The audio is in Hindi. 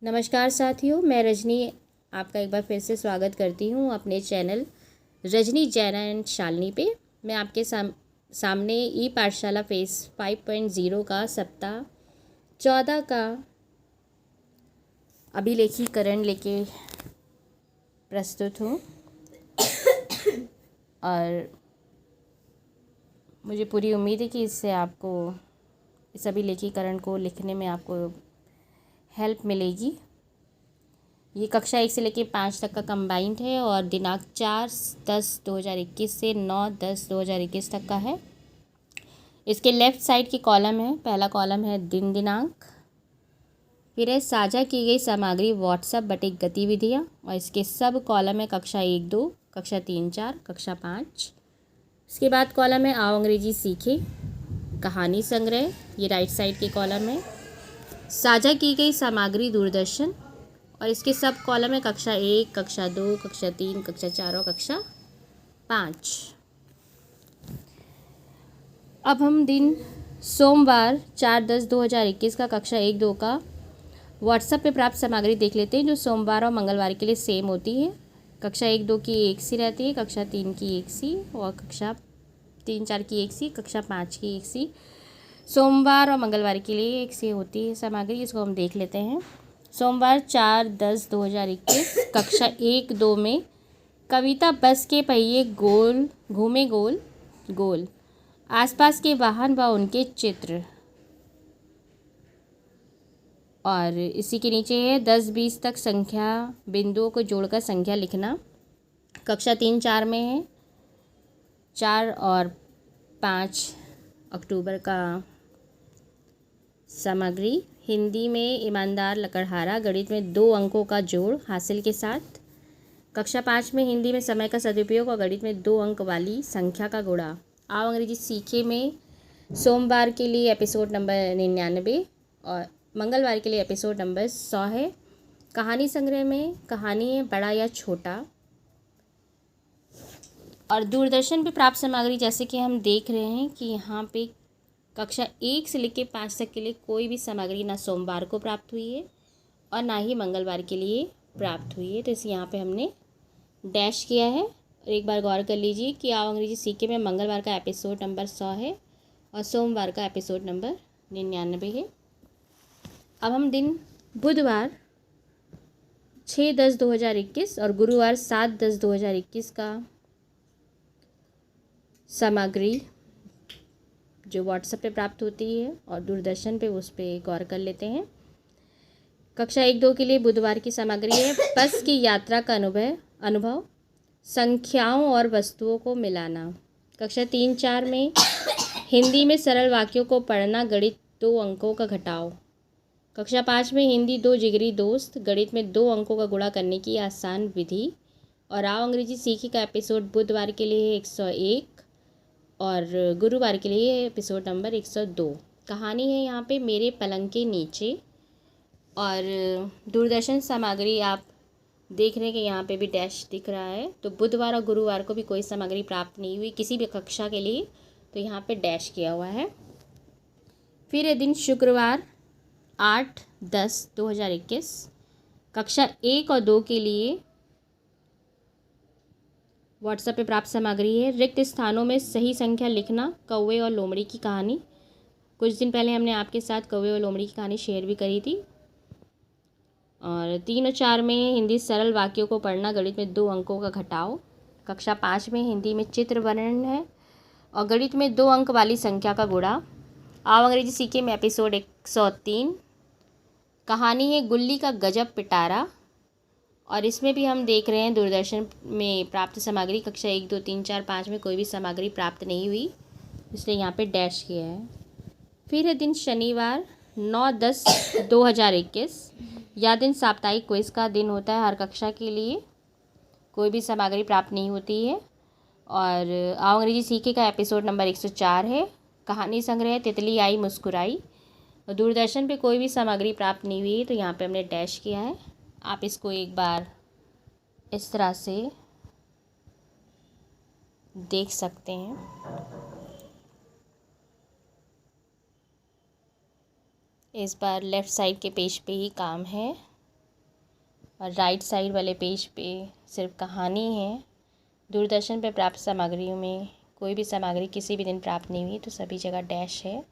नमस्कार साथियों, मैं रजनी आपका एक बार फिर से स्वागत करती हूँ अपने चैनल रजनी जैन एंड शालिनी पे। मैं आपके सामने ई पाठशाला फेस 5.0 का सप्ताह 14 का अभिलेखीकरण लेके प्रस्तुत हूँ और मुझे पूरी उम्मीद है कि इससे आपको इस अभिलेखीकरण को लिखने में आपको हेल्प मिलेगी। ये कक्षा 1 से लेकर 5 तक का कंबाइंड है और दिनांक 4/10/2021 से 9/10/2021 तक का है। इसके लेफ़्ट साइड की कॉलम है, पहला कॉलम है दिन दिनांक, फिर है साझा की गई सामग्री व्हाट्सएप बटे गतिविधियाँ और इसके सब कॉलम है कक्षा 1-2, कक्षा 3-4, कक्षा 5। इसके बाद कॉलम है आओ अंग्रेजी सीखे, कहानी संग्रह, ये राइट साइड के कॉलम है। साझा की गई सामग्री दूरदर्शन और इसके सब कॉलम है कक्षा 1, कक्षा 2, कक्षा 3, कक्षा 4 और कक्षा 5। अब हम दिन सोमवार 4/10/2021 का कक्षा 1-2 का व्हाट्सएप पे प्राप्त सामग्री देख लेते हैं, जो सोमवार और मंगलवार के लिए सेम होती है। कक्षा 1-2 की एक सी रहती है, कक्षा 3 की एक सी और कक्षा 3-4 की एक सी, कक्षा 5 की एक सी। सोमवार और मंगलवार के लिए एक सी होती है सामग्री, इसको हम देख लेते हैं। सोमवार 4/10/2021 कक्षा 1-2 में कविता बस के पहिए गोल घूमे गोल गोल, आसपास के वाहन व उनके चित्र, और इसी के नीचे है 10-20 तक संख्या बिंदुओं को जोड़कर संख्या लिखना। कक्षा 3-4 में है 4 और 5 अक्टूबर का सामग्री। हिंदी में ईमानदार लकड़हारा, गणित में 2 अंकों का जोड़ हासिल के साथ। कक्षा 5 में हिंदी में समय का सदुपयोग और गणित में 2 अंक वाली संख्या का गुणा। आओ अंग्रेजी सीखे में सोमवार के लिए एपिसोड नंबर 99 और मंगलवार के लिए एपिसोड नंबर 100 है। कहानी संग्रह में कहानी है बड़ा या छोटा। और दूरदर्शन पे प्राप्त सामग्री, जैसे कि हम देख रहे हैं कि यहाँ पे कक्षा 1 से लेकर 5 तक के लिए कोई भी सामग्री ना सोमवार को प्राप्त हुई है और ना ही मंगलवार के लिए प्राप्त हुई है, तो इस यहाँ पे हमने डैश किया है। और एक बार गौर कर लीजिए कि आओ अंग्रेजी सीखे में मंगलवार का एपिसोड नंबर 100 है और सोमवार का एपिसोड नंबर 99 है। अब हम दिन बुधवार 6/10/2021 और गुरुवार 7/10/2021 का सामग्री जो व्हाट्सएप पे प्राप्त होती है और दूरदर्शन पे, उस पे गौर कर लेते हैं। कक्षा 1-2 के लिए बुधवार की सामग्री है बस की यात्रा का अनुभव, संख्याओं और वस्तुओं को मिलाना। कक्षा 3-4 में हिंदी में सरल वाक्यों को पढ़ना, गणित 2 अंकों का घटाव। कक्षा 5 में हिंदी 2 जिगरी दोस्त, गणित में 2 अंकों का गुणा करने की आसान विधि। और आओ अंग्रेजी सीखे का एपिसोड बुधवार के लिए 101 और गुरुवार के लिए एपिसोड नंबर 102। कहानी है यहाँ पे मेरे पलंग के नीचे। और दूरदर्शन सामग्री आप देख रहे हैं कि यहाँ पे भी डैश दिख रहा है, तो बुधवार और गुरुवार को भी कोई सामग्री प्राप्त नहीं हुई किसी भी कक्षा के लिए, तो यहाँ पे डैश किया हुआ है। फिर है दिन शुक्रवार 8/10/2021 कक्षा 1 और 2 के लिए व्हाट्सएप पे प्राप्त सामग्री है रिक्त स्थानों में सही संख्या लिखना, कौवे और लोमड़ी की कहानी। कुछ दिन पहले हमने आपके साथ कौवे और लोमड़ी की कहानी शेयर भी करी थी। और 3 और 4 में हिंदी सरल वाक्यों को पढ़ना, गणित में 2 अंकों का घटाव। कक्षा 5 में हिंदी में चित्र वर्णन है और गणित में 2 अंक वाली संख्या का गुणा। आओ अंग्रेजी सीखे में एपिसोड 103। कहानी है गुल्ली का गजब पिटारा और इसमें भी हम देख रहे हैं दूरदर्शन में प्राप्त सामग्री कक्षा 1, 2, 3, 4, 5 में कोई भी सामग्री प्राप्त नहीं हुई, इसलिए यहाँ पे डैश किया है। फिर है दिन शनिवार 9/10/2021। यह दिन साप्ताहिक क्विज का दिन होता है, हर कक्षा के लिए कोई भी सामग्री प्राप्त नहीं होती है। और आओ अंग्रेजी सीखे का एपिसोड नंबर 104 है। कहानी संग्रह तितली आई मुस्कुराई और दूरदर्शन पे कोई भी सामग्री प्राप्त नहीं हुई है, तो यहाँ पे हमने डैश किया है। आप इसको एक बार इस तरह से देख सकते हैं। इस बार लेफ़्ट साइड के पेज पे ही काम है। और राइट साइड वाले पेज पे सिर्फ कहानी है। दूरदर्शन पे प्राप्त सामग्रियों में कोई भी सामग्री किसी भी दिन प्राप्त नहीं हुई तो सभी जगह डैश है।